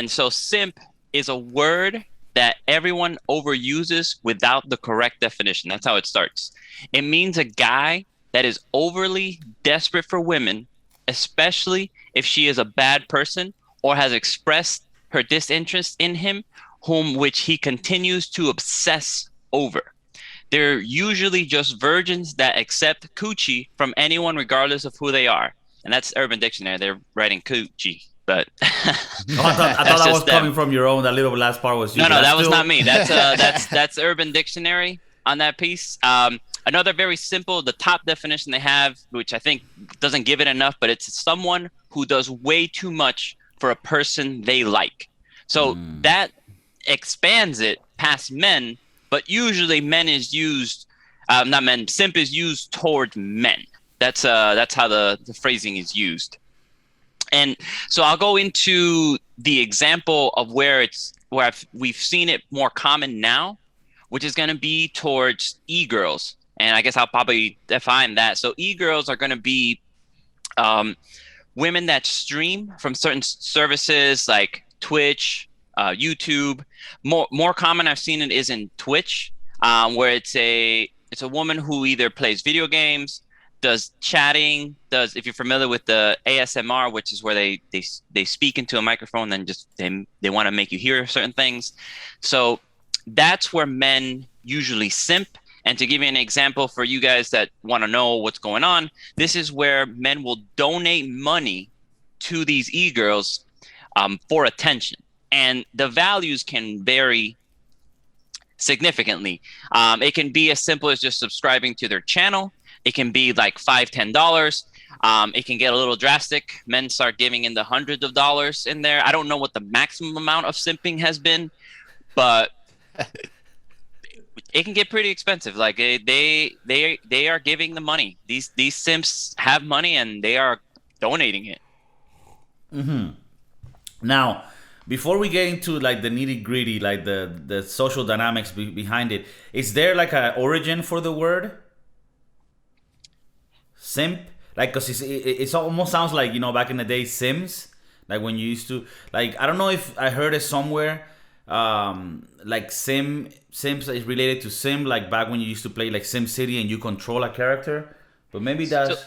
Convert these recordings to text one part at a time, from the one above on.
And so simp is a word that everyone overuses without the correct definition. That's how it starts. It means a guy that is overly desperate for women, especially if she is a bad person or has expressed her disinterest in him, whom which he continues to obsess over. They're usually just virgins that accept coochie from anyone regardless of who they are. And that's Urban Dictionary. They're writing coochie, but Oh, I thought that's that was just coming them. from your own. That little last part was you, No, but no, that's that was not still. me. That's Urban Dictionary on that piece. Another very simple, the top definition they have, which I think doesn't give it enough, but it's someone who does way too much for a person they like. So that expands it past men, but usually men is used, not men, simp is used toward men. That's how the phrasing is used. And so I'll go into the example of where we've seen it more common now, which is going to be towards e-girls. And I guess I'll probably define that. So e-girls are going to be um, women that stream from certain services like Twitch, YouTube. More common I've seen it is in Twitch, where it's a woman who either plays video games, does chatting, does if you're familiar with the ASMR, which is where they speak into a microphone, then just they want to make you hear certain things. So that's where men usually simp. And to give you an example for you guys that want to know what's going on, this is where men will donate money to these e-girls for attention. And the values can vary significantly. It can be as simple as just subscribing to their channel. It can be like $5, $10. It can get a little drastic. Men start giving in the hundreds of dollars in there. I don't know what the maximum amount of simping has been, but it can get pretty expensive. Like they are giving the money. These simps have money and they are donating it. Now, before we get into like the nitty gritty, like the social dynamics behind it, is there like an origin for the word simp? Like, cause it almost sounds like, back in the day, Sims, like when you used to, like, I don't know if I heard it somewhere, like Sims is related to Sim, like back when you used to play like Sim City and you control a character, but maybe So that's.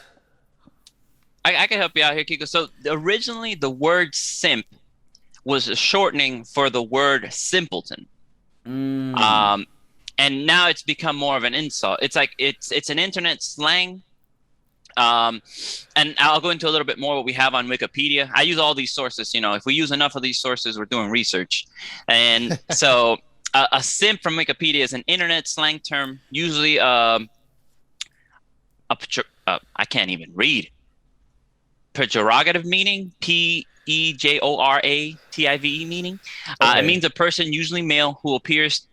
I can help you out here, Kiko. So originally the word simp was a shortening for the word simpleton. Um, and now it's become more of an insult. It's like it's an internet slang. And I'll go into a little bit more what we have on Wikipedia. I use all these sources. If we use enough of these sources, we're doing research. And so a simp from Wikipedia is an internet slang term, usually I can't even read. Pejorative meaning, pejorative meaning. It Okay. means a person, usually male, who appears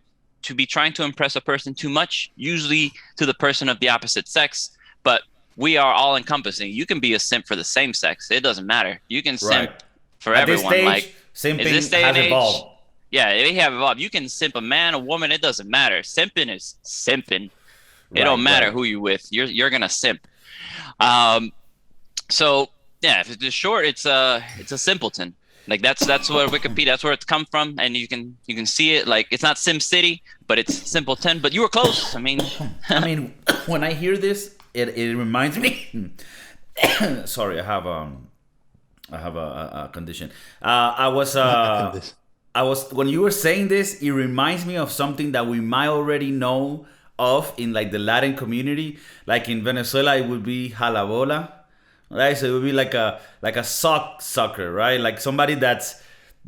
to be trying to impress a person too much, usually to the person of the opposite sex. But we are all encompassing. You can be a simp for the same sex. It doesn't matter. You can simp Right. for At this everyone. stage, Like, is this simping day and has age? evolved. Yeah, they have evolved. You can simp a man, a woman. It doesn't matter. Simping is simping. It don't Right, matter right. who you with. You're gonna simp. Um, so yeah, if it's just short, it's a simpleton. Like that's where Wikipedia, that's where it's come from, and you can see it. Like it's not Sim City, but it's simpleton. But you were close. I mean, I mean, when I hear this, it reminds me. Sorry, I have a condition. I was when you were saying this, it reminds me of something that we might already know of in like the Latin community. Like in Venezuela, it would be jalabola, right? So it would be like a sucker, right? Like somebody that's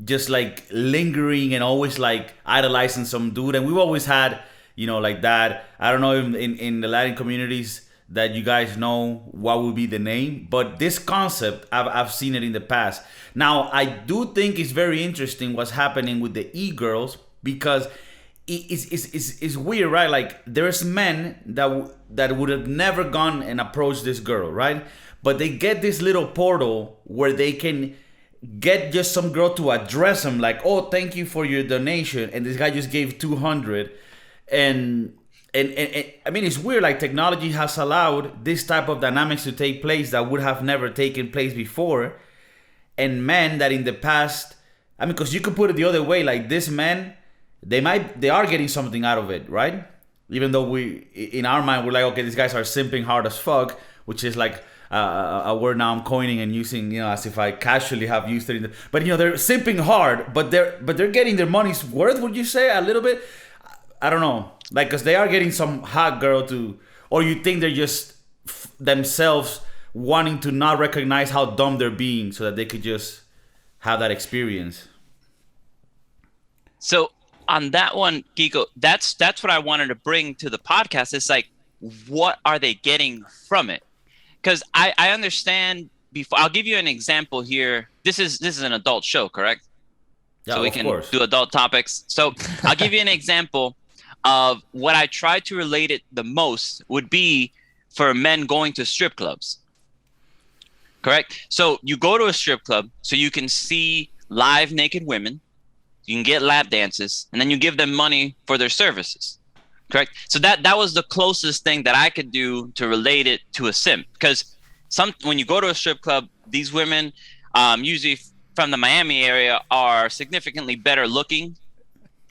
just like lingering and always like idolizing some dude. And we've always had, like that. I don't know in the Latin communities that you guys know what would be the name, but this concept I've seen it in the past. Now I do think it's very interesting what's happening with the e-girls because it's weird, right? Like there's men that would have never gone and approached this girl, right? But they get this little portal where they can get just some girl to address them like, oh, thank you for your donation, and this guy just gave 200. And I mean, it's weird, like technology has allowed this type of dynamics to take place that would have never taken place before. And men that in the past I mean, because you could put it the other way. Like this man, they are getting something out of it, right? Even though in our mind, we're like, okay, these guys are simping hard as fuck, which is like a word now I'm coining and using, as if I casually have used it. But they're simping hard, but they're getting their money's worth. Would you say a little bit? I don't know, like, because they are getting some hot girl to, or you think they're just themselves wanting to not recognize how dumb they're being, so that they could just have that experience. So on that one, Kiko, that's what I wanted to bring to the podcast. It's like, what are they getting from it? Because I understand. Before, I'll give you an example here. This is an adult show, correct? Yeah, So we of can course. do adult topics. So I'll give you an example of what I try to relate it the most would be for men going to strip clubs. Correct? So you go to a strip club so you can see live naked women, you can get lap dances, and then you give them money for their services. Correct? So that was the closest thing that I could do to relate it to a simp. Because when you go to a strip club, these women, usually from the Miami area, are significantly better looking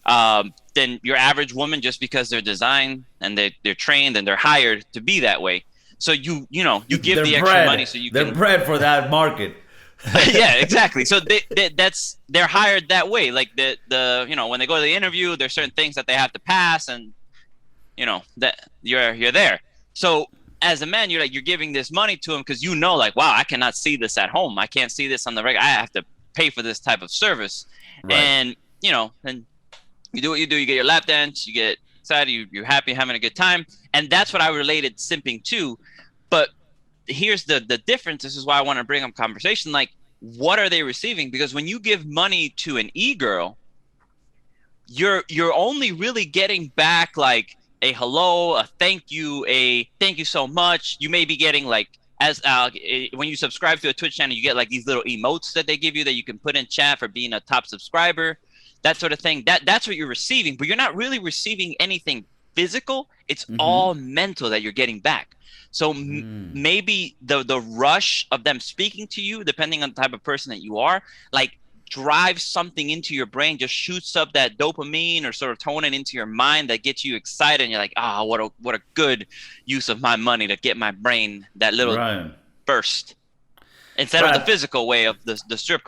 than your average woman, just because they're designed and they're trained and they're hired to be that way. So you give They're the extra bred. money so you They're can. bred for that market. Yeah, exactly. So they're hired that way. Like when they go to the interview, there's certain things that they have to pass, and that you're there. So as a man, you're giving this money to them because like, wow, I cannot see this at home. I can't see this on the regular. I have to pay for this type of service. Right. And and you do what you do. You get your lap dance. You get excited. You're happy, having a good time. And that's what I related simping to. But here's the difference. This is why I want to bring up conversation. Like, what are they receiving? Because when you give money to an e-girl, you're only really getting back like a hello, a thank you so much. You may be getting like, as when you subscribe to a Twitch channel, you get like these little emotes that they give you that you can put in chat for being a top subscriber, that sort of thing. That's what you're receiving, but you're not really receiving anything physical. It's all mental that you're getting back. So maybe the rush of them speaking to you, depending on the type of person that you are, like drives something into your brain, just shoots up that dopamine or serotonin into your mind that gets you excited, and you're like, what a good use of my money to get my brain that little Right. burst, instead of the physical way of the strip